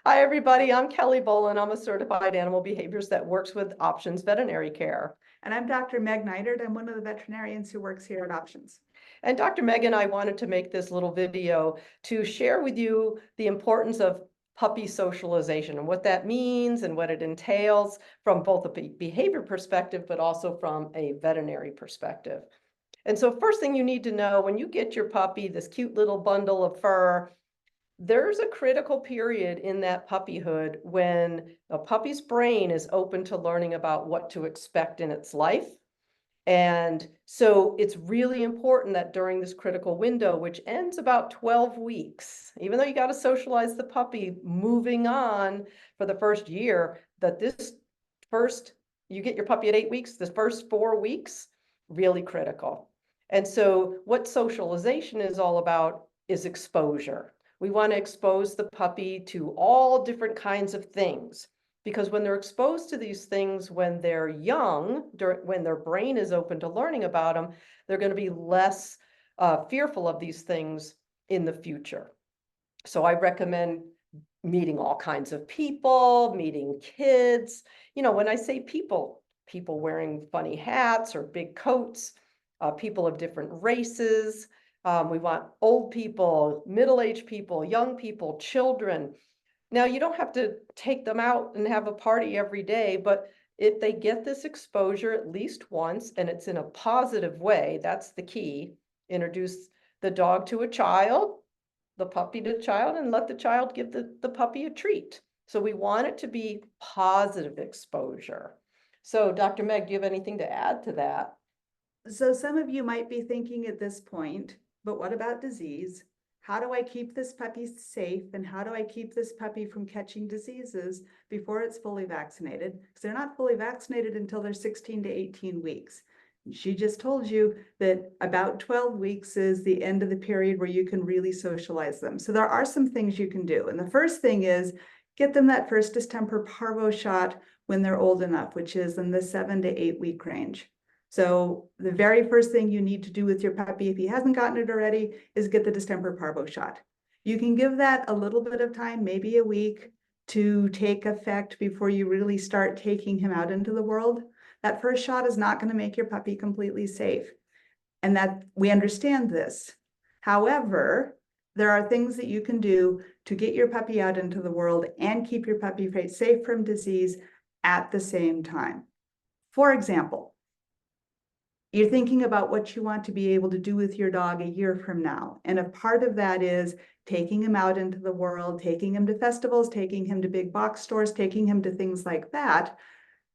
Hi, everybody. I'm Kelley Bollen. I'm a certified animal behaviorist that works with Options Veterinary Care. And I'm Dr. Meg Neidert. I'm one of the veterinarians who works here at Options. And Dr. Meg and I wanted to make this little video to share with you the importance of puppy socialization and what that means and what it entails from both a behavior perspective, but also from a veterinary perspective. And so first thing you need to know, when you get your puppy, this cute little bundle of fur, there's a critical period in that puppyhood when a puppy's brain is open to learning about what to expect in its life. And so it's really important that during this critical window, which ends about 12 weeks, even though you got to socialize the puppy moving on for the first year, that you get your puppy at 8 weeks, the first 4 weeks, really critical. And so what socialization is all about is exposure. We want to expose the puppy to all different kinds of things, because when they're exposed to these things when they're young, when their brain is open to learning about them, they're going to be less fearful of these things in the future. So I recommend meeting all kinds of people, meeting kids. You know, when I say people wearing funny hats or big coats, people of different races. We want old people, middle-aged people, young people, children. Now, you don't have to take them out and have a party every day, but if they get this exposure at least once, and it's in a positive way, that's the key. Introduce the dog to a child, the puppy to the child, and let the child give the puppy a treat. So we want it to be positive exposure. So Dr. Meg, do you have anything to add to that? So some of you might be thinking at this point, but what about disease? How do I keep this puppy safe? And how do I keep this puppy from catching diseases before it's fully vaccinated? Because they're not fully vaccinated until they're 16 to 18 weeks. She just told you that about 12 weeks is the end of the period where you can really socialize them. So there are some things you can do. And the first thing is get them that first distemper parvo shot when they're old enough, which is in the 7 to 8 week range. So the very first thing you need to do with your puppy, if he hasn't gotten it already, is get the distemper parvo shot. You can give that a little bit of time, maybe a week, to take effect before you really start taking him out into the world. That first shot is not going to make your puppy completely safe. And that we understand this. However, there are things that you can do to get your puppy out into the world and keep your puppy safe from disease at the same time. For example, you're thinking about what you want to be able to do with your dog a year from now. And a part of that is taking him out into the world, taking him to festivals, taking him to big box stores, taking him to things like that.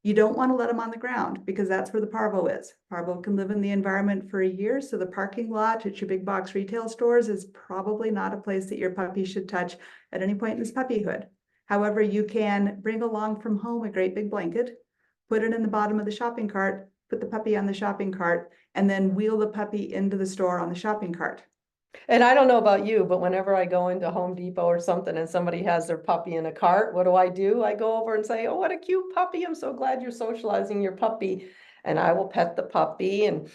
You don't want to let him on the ground because that's where the parvo is. Parvo can live in the environment for a year. So the parking lot at your big box retail stores is probably not a place that your puppy should touch at any point in his puppyhood. However, you can bring along from home a great big blanket, put it in the bottom of the shopping cart, put the puppy on the shopping cart, and then wheel the puppy into the store on the shopping cart. And I don't know about you, but whenever I go into Home Depot or something and somebody has their puppy in a cart, what do? I go over and say, "Oh, what a cute puppy. I'm so glad you're socializing your puppy." And I will pet the puppy and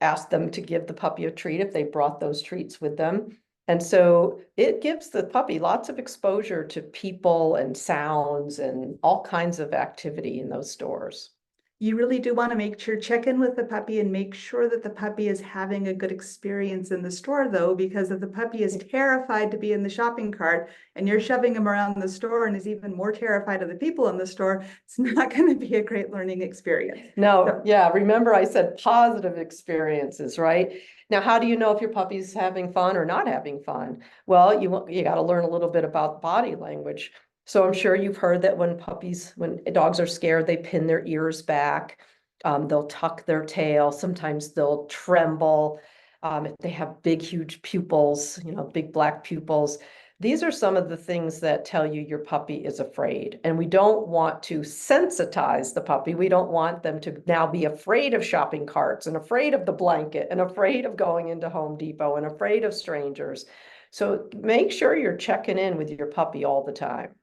ask them to give the puppy a treat if they brought those treats with them. And so it gives the puppy lots of exposure to people and sounds and all kinds of activity in those stores. You really do want to make sure, check in with the puppy and make sure that the puppy is having a good experience in the store, though, because if the puppy is terrified to be in the shopping cart and you're shoving him around the store and is even more terrified of the people in the store, it's not going to be a great learning experience. No, yeah, remember I said positive experiences, right? Now, how do you know if your puppy's having fun or not having fun? Well, you got to learn a little bit about body language. So I'm sure you've heard that when dogs are scared, they pin their ears back. They'll tuck their tail. Sometimes they'll tremble. If they have big, huge pupils, big black pupils. These are some of the things that tell you your puppy is afraid. And we don't want to sensitize the puppy. We don't want them to now be afraid of shopping carts and afraid of the blanket and afraid of going into Home Depot and afraid of strangers. So make sure you're checking in with your puppy all the time.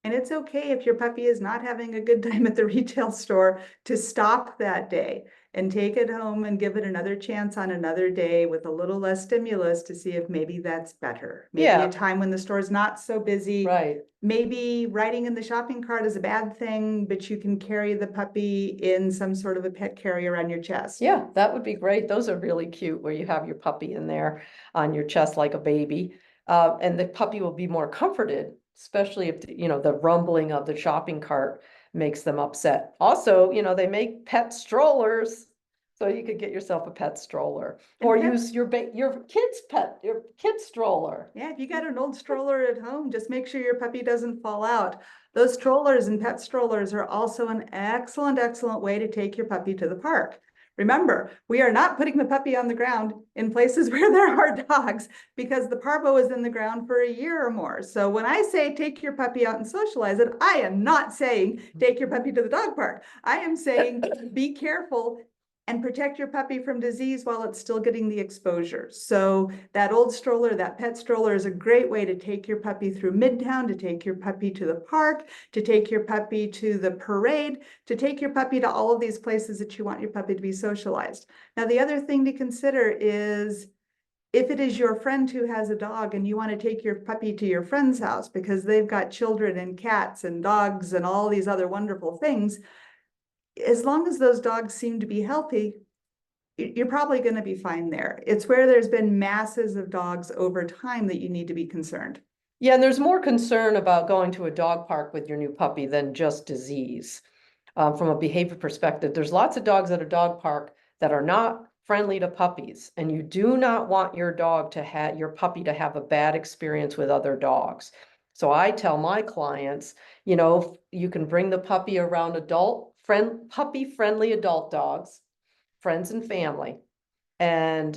And it's okay if your puppy is not having a good time at the retail store to stop that day and take it home and give it another chance on another day with a little less stimulus to see if maybe that's better. Maybe Yeah. a time when the store's not so busy. Right. Maybe riding in the shopping cart is a bad thing, but you can carry the puppy in some sort of a pet carrier on your chest. Yeah, that would be great. Those are really cute where you have your puppy in there on your chest like a baby. And the puppy will be more comforted, especially if, the rumbling of the shopping cart makes them upset. Also, they make pet strollers. So you could get yourself a pet stroller or And use your kid's stroller. yeah, if you got an old stroller at home, just make sure your puppy doesn't fall out. Those strollers and pet strollers are also an excellent, excellent way to take your puppy to the park. Remember, we are not putting the puppy on the ground in places where there are dogs because the parvo is in the ground for a year or more. So when I say take your puppy out and socialize it, I am not saying take your puppy to the dog park. I am saying be careful and protect your puppy from disease while it's still getting the exposure. So that old stroller, that pet stroller is a great way to take your puppy through Midtown, to take your puppy to the park, to take your puppy to the parade, to take your puppy to all of these places that you want your puppy to be socialized. Now, the other thing to consider is if it is your friend who has a dog and you want to take your puppy to your friend's house because they've got children and cats and dogs and all these other wonderful things, as long as those dogs seem to be healthy, you're probably going to be fine there. It's where there's been masses of dogs over time that you need to be concerned. Yeah, and there's more concern about going to a dog park with your new puppy than just disease. From a behavior perspective, there's lots of dogs at a dog park that are not friendly to puppies, and you do not want your puppy to have a bad experience with other dogs. So I tell my clients, you can bring the puppy around puppy-friendly adult dogs, friends and family, and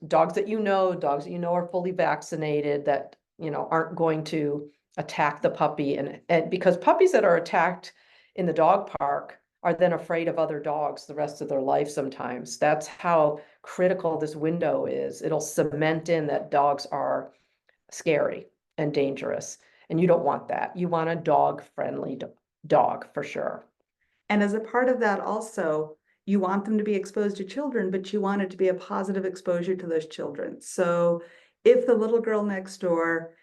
dogs that dogs that are fully vaccinated that aren't going to attack the puppy, and because puppies that are attacked in the dog park are then afraid of other dogs the rest of their life sometimes. That's how critical this window is. It'll cement in that dogs are scary and dangerous, and you don't want that. You want a dog-friendly dog for sure. And as a part of that also, you want them to be exposed to children, but you want it to be a positive exposure to those children. So if the little girl next door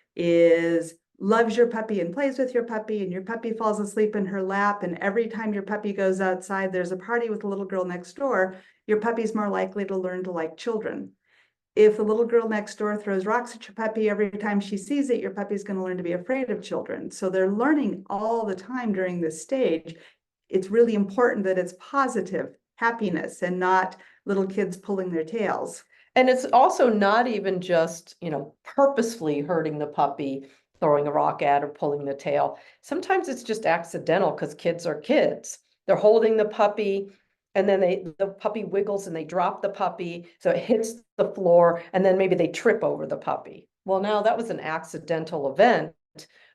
loves your puppy and plays with your puppy and your puppy falls asleep in her lap, and every time your puppy goes outside, there's a party with the little girl next door, your puppy's more likely to learn to like children. If the little girl next door throws rocks at your puppy every time she sees it, your puppy's going to learn to be afraid of children. So they're learning all the time during this stage. It's really important that it's positive happiness and not little kids pulling their tails. And it's also not even just, purposefully hurting the puppy, throwing a rock at or pulling the tail. Sometimes it's just accidental because kids are kids. They're holding the puppy and then the puppy wiggles and they drop the puppy. So it hits the floor and then maybe they trip over the puppy. Well, now that was an accidental event,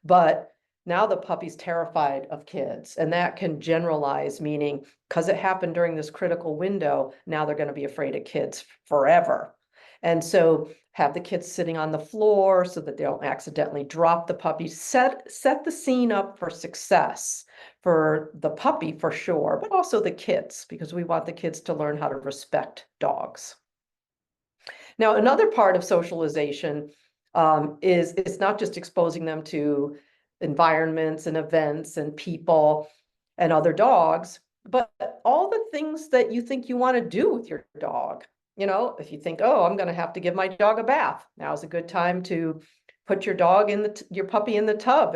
but now the puppy's terrified of kids, and that can generalize, meaning because it happened during this critical window, now they're going to be afraid of kids forever. And so have the kids sitting on the floor so that they don't accidentally drop the puppy. Set the scene up for success for the puppy for sure, but also the kids, because we want the kids to learn how to respect dogs. Now, another part of socialization is it's not just exposing them to environments and events and people and other dogs, but all the things that you think you want to do with your dog. If you think, oh, I'm going to have to give my dog a bath, now's a good time to put your puppy in the tub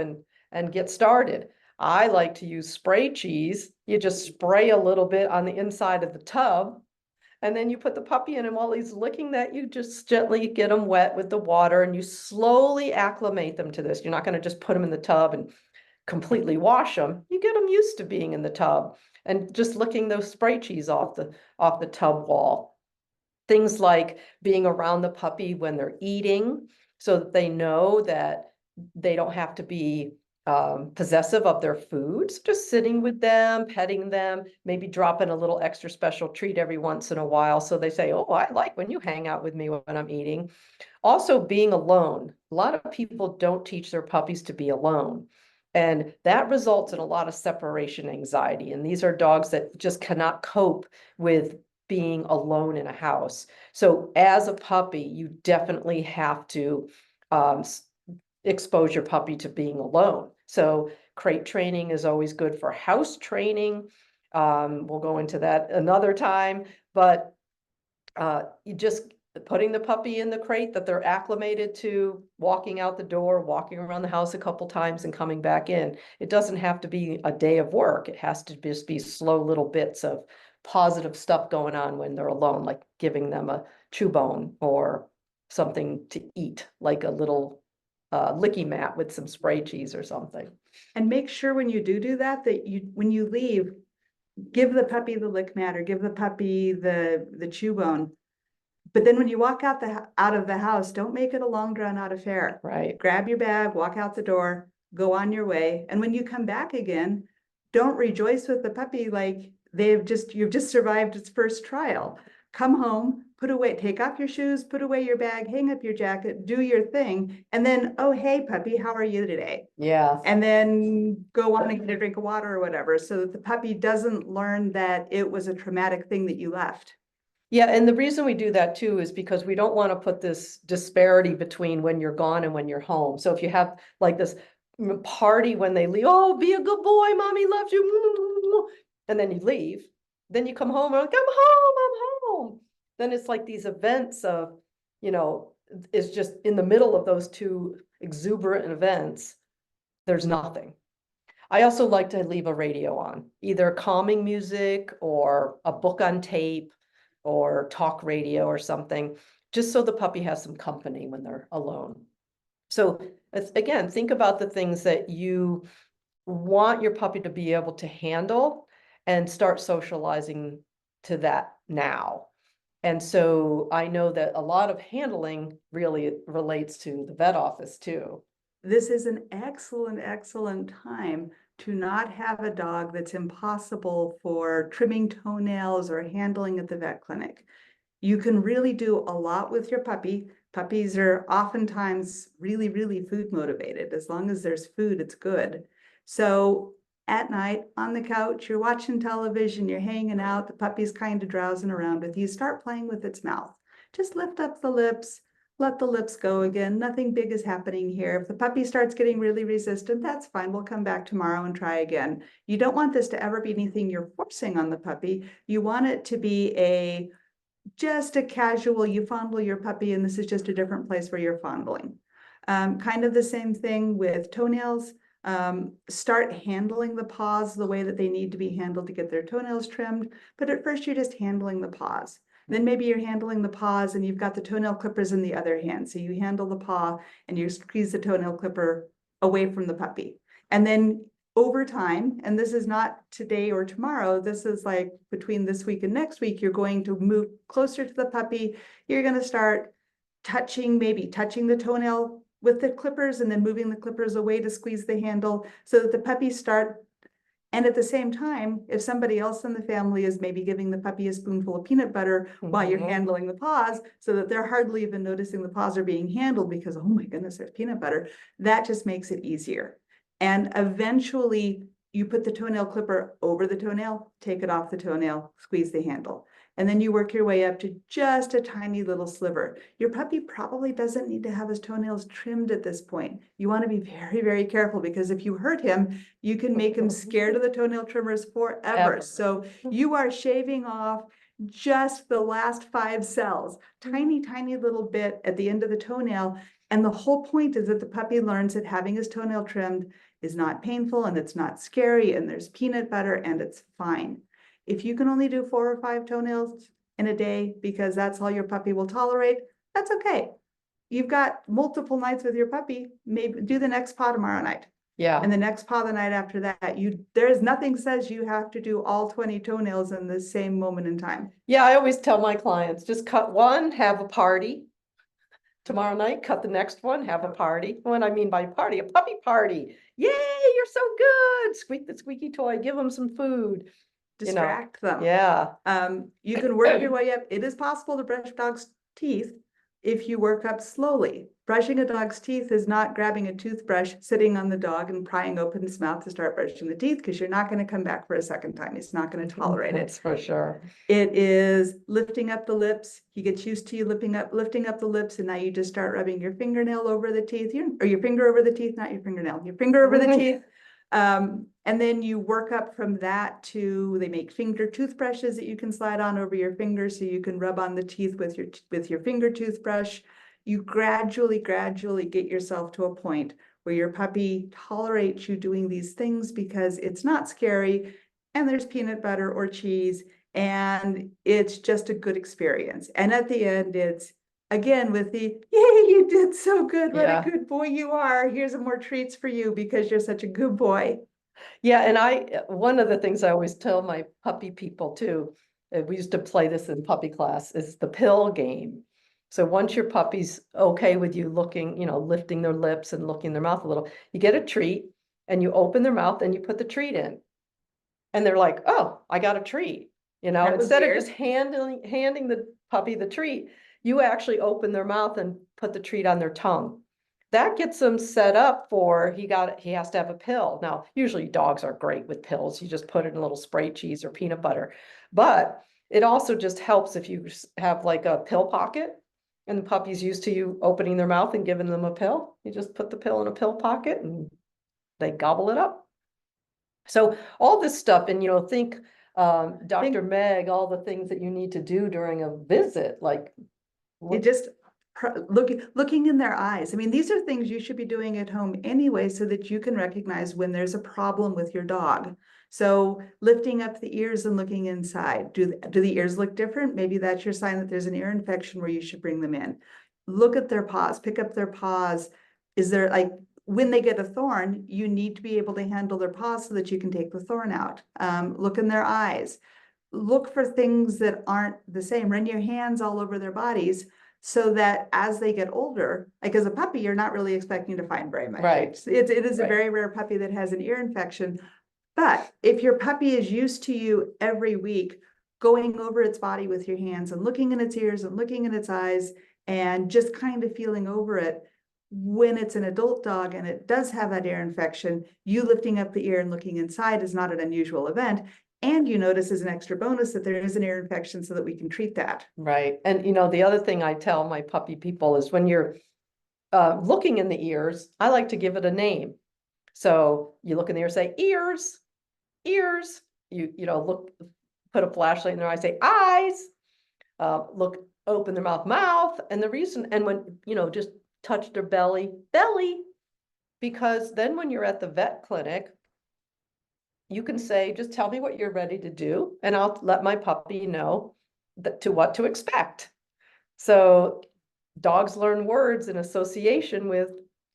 and get started. I like to use spray cheese. You just spray a little bit on the inside of the tub, and then you put the puppy in, and while he's licking that, you just gently get him wet with the water, and you slowly acclimate them to this. You're not going to just put them in the tub and completely wash them. You get them used to being in the tub and just licking those spray cheese off the tub wall. Things like being around the puppy when they're eating so that they know that they don't have to be possessive of their foods, just sitting with them, petting them, maybe dropping a little extra special treat every once in a while. So they say, oh, I like when you hang out with me when I'm eating. Also being alone. A lot of people don't teach their puppies to be alone. And that results in a lot of separation anxiety. And these are dogs that just cannot cope with being alone in a house. So as a puppy, you definitely have to expose your puppy to being alone. So crate training is always good for house training. We'll go into that another time, but you just putting the puppy in the crate that they're acclimated to, walking out the door, walking around the house a couple times and coming back in. It doesn't have to be a day of work. It has to just be slow little bits of positive stuff going on when they're alone, like giving them a chew bone or something to eat, like a little licky mat with some spray cheese or something. And make sure when you do that, that when you leave, give the puppy the lick mat or give the puppy the chew bone. But then when you walk out of the house, don't make it a long drawn out affair. Right. Grab your bag, walk out the door, go on your way. And when you come back again, don't rejoice with the puppy like you've just survived its first trial. Come home, take off your shoes, put away your bag, hang up your jacket, do your thing. And then, oh, hey, puppy, how are you today? Yeah. And then go on and get a drink of water or whatever, so that the puppy doesn't learn that it was a traumatic thing that you left. Yeah, and the reason we do that too is because we don't want to put this disparity between when you're gone and when you're home. So if you have like this party when they leave, oh, be a good boy, mommy loves you, and then you leave, then you come home and like, I'm home. Then it's like these events of, it's just in the middle of those two exuberant events, there's nothing. I also like to leave a radio on, either calming music or a book on tape or talk radio or something, just so the puppy has some company when they're alone. So again, think about the things that you want your puppy to be able to handle and start socializing to that now. And so I know that a lot of handling really relates to the vet office too. This is an excellent, excellent time to not have a dog that's impossible for trimming toenails or handling at the vet clinic. You can really do a lot with your puppy. Puppies are oftentimes really, really food motivated. As long as there's food, it's good. So at night on the couch, you're watching television, you're hanging out, the puppy's kind of drowsing around with you, start playing with its mouth. Just lift up the lips, let the lips go again. Nothing big is happening here. If the puppy starts getting really resistant, that's fine. We'll come back tomorrow and try again. You don't want this to ever be anything you're forcing on the puppy. You want it to be just a casual, you fondle your puppy and this is just a different place where you're fondling. Kind of the same thing with toenails. Start handling the paws the way that they need to be handled to get their toenails trimmed. But at first you're just handling the paws. Then maybe you're handling the paws and you've got the toenail clippers in the other hand. So you handle the paw and you squeeze the toenail clipper away from the puppy. And then over time, and this is not today or tomorrow, this is like between this week and next week, you're going to move closer to the puppy. You're going to start maybe touching the toenail with the clippers and then moving the clippers away to squeeze the handle so that the puppies start. And at the same time, if somebody else in the family is maybe giving the puppy a spoonful of peanut butter while you're handling the paws, so that they're hardly even noticing the paws are being handled because, oh my goodness, there's peanut butter, that just makes it easier. And eventually you put the toenail clipper over the toenail, take it off the toenail, squeeze the handle. And then you work your way up to just a tiny little sliver. Your puppy probably doesn't need to have his toenails trimmed at this point. You want to be very, very careful because if you hurt him, you can make him scared of the toenail trimmers forever. So you are shaving off just the last 5 cells, tiny, tiny little bit at the end of the toenail. And the whole point is that the puppy learns that having his toenail trimmed is not painful and it's not scary and there's peanut butter and it's fine. If you can only do 4 or 5 toenails in a day because that's all your puppy will tolerate, that's okay. You've got multiple nights with your puppy, maybe do the next paw tomorrow night. Yeah. And the next paw the night after that, there's nothing says you have to do all 20 toenails in the same moment in time. Yeah, I always tell my clients, just cut one, have a party. Tomorrow night, cut the next one, have a party. When I mean by party, a puppy party. Yay, you're so good. Squeak the squeaky toy, give them some food. Distract them. Yeah. You can work your way up. It is possible to brush dogs' teeth if you work up slowly. Brushing a dog's teeth is not grabbing a toothbrush, sitting on the dog and prying open his mouth to start brushing the teeth, because you're not going to come back for a second time. He's not going to tolerate it. That's for sure. It is lifting up the lips. He gets used to you lifting up the lips, and now you just start rubbing your fingernail over the teeth, or your finger over the teeth, not your fingernail, your finger over the teeth. And then you work up from that to, they make finger toothbrushes that you can slide on over your fingers so you can rub on the teeth with your finger toothbrush. You gradually get yourself to a point where your puppy tolerates you doing these things because it's not scary and there's peanut butter or cheese and it's just a good experience. And at the end, it's again with the, yay, you did so good. What a good boy you are. Here's some more treats for you because you're such a good boy. Yeah, and one of the things I always tell my puppy people too, we used to play this in puppy class, is the pill game. So once your puppy's okay with you looking, lifting their lips and looking their mouth a little, you get a treat and you open their mouth and you put the treat in. And they're like, oh, I got a treat. Instead of just handing the puppy the treat, you actually open their mouth and put the treat on their tongue. That gets them set up for, he has to have a pill. Now, usually dogs are great with pills. You just put it in a little spray cheese or peanut butter. But it also just helps if you have like a pill pocket and the puppy's used to you opening their mouth and giving them a pill. You just put the pill in a pill pocket and they gobble it up. So all this stuff, and think Dr. Meg, all the things that you need to do during a visit, like you just looking in their eyes. I mean, these are things you should be doing at home anyway, so that you can recognize when there's a problem with your dog. So lifting up the ears and looking inside. Do the ears look different? Maybe that's your sign that there's an ear infection where you should bring them in. Look at their paws, pick up their paws. Is there, like, when they get a thorn, you need to be able to handle their paws so that you can take the thorn out. Look in their eyes. Look for things that aren't the same. Run your hands all over their bodies so that as they get older, like as a puppy, you're not really expecting to find very much. Right. It is a very rare puppy that has an ear infection. But if your puppy is used to you every week going over its body with your hands and looking in its ears and looking in its eyes and just kind of feeling over it, when it's an adult dog and it does have that ear infection, you lifting up the ear and looking inside is not an unusual event. And you notice as an extra bonus that there is an ear infection so that we can treat that. Right. And the other thing I tell my puppy people is when you're looking in the ears, I like to give it a name. So you look in the ear, say ears, ears, look, put a flashlight in their eye, say eyes, look, open their mouth. And the reason, and when, just touch their belly, because then when you're at the vet clinic, you can say, just tell me what you're ready to do, and I'll let my puppy know what to expect. So dogs learn words in association with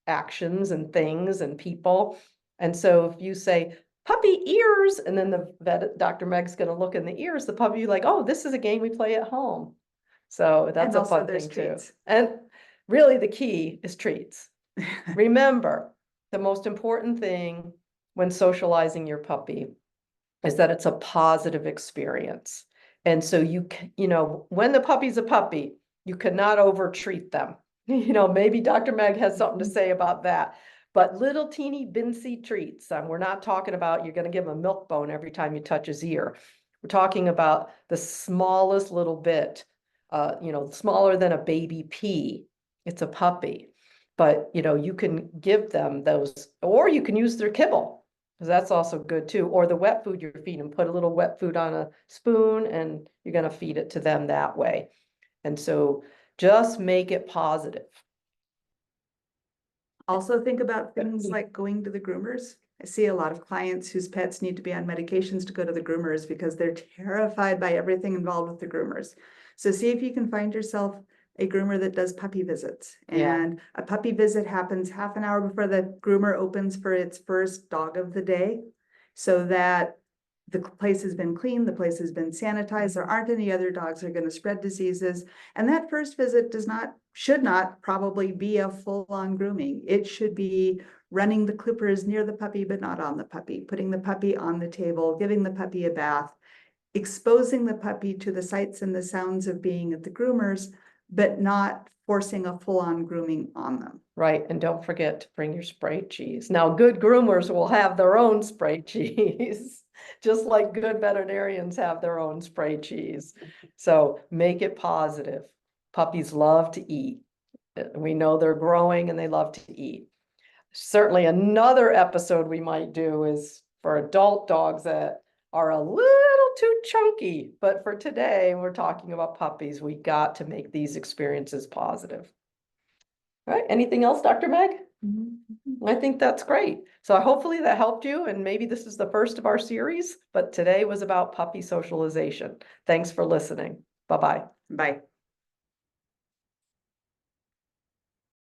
actions and things and people. And so if you say, puppy ears, and then the vet, Dr. Meg's going to look in the ears, the puppy like, oh, this is a game we play at home. So that's a fun thing too. And really the key is treats. Remember, the most important thing when socializing your puppy is that it's a positive experience. And so when the puppy's a puppy, you cannot over-treat them. Maybe Dr. Meg has something to say about that. But little teeny binsy treats, we're not talking about you're going to give him a milk bone every time you touch his ear. We're talking about the smallest little bit, smaller than a baby pea. It's a puppy. But, you can give them those, or you can use their kibble, because that's also good too. Or the wet food you're feeding, put a little wet food on a spoon and you're going to feed it to them that way. And so just make it positive. Also think about things like going to the groomers. I see a lot of clients whose pets need to be on medications to go to the groomers because they're terrified by everything involved with the groomers. So see if you can find yourself a groomer that does puppy visits. And a puppy visit happens half an hour before the groomer opens for its first dog of the day, so that the place has been cleaned, the place has been sanitized, there aren't any other dogs that are going to spread diseases. And that first visit should not probably be a full-on grooming. It should be running the clippers near the puppy, but not on the puppy, putting the puppy on the table, giving the puppy a bath, exposing the puppy to the sights and the sounds of being at the groomers, but not forcing a full-on grooming on them. Right, and don't forget to bring your spray cheese. Now, good groomers will have their own spray cheese, just like good veterinarians have their own spray cheese. So make it positive. Puppies love to eat. We know they're growing and they love to eat. Certainly another episode we might do is for adult dogs that are a little too chunky. But for today, we're talking about puppies. We got to make these experiences positive. All right, anything else, Dr. Meg? I think that's great. So hopefully that helped you, and maybe this is the first of our series, but today was about puppy socialization. Thanks for listening. Bye-bye. Bye.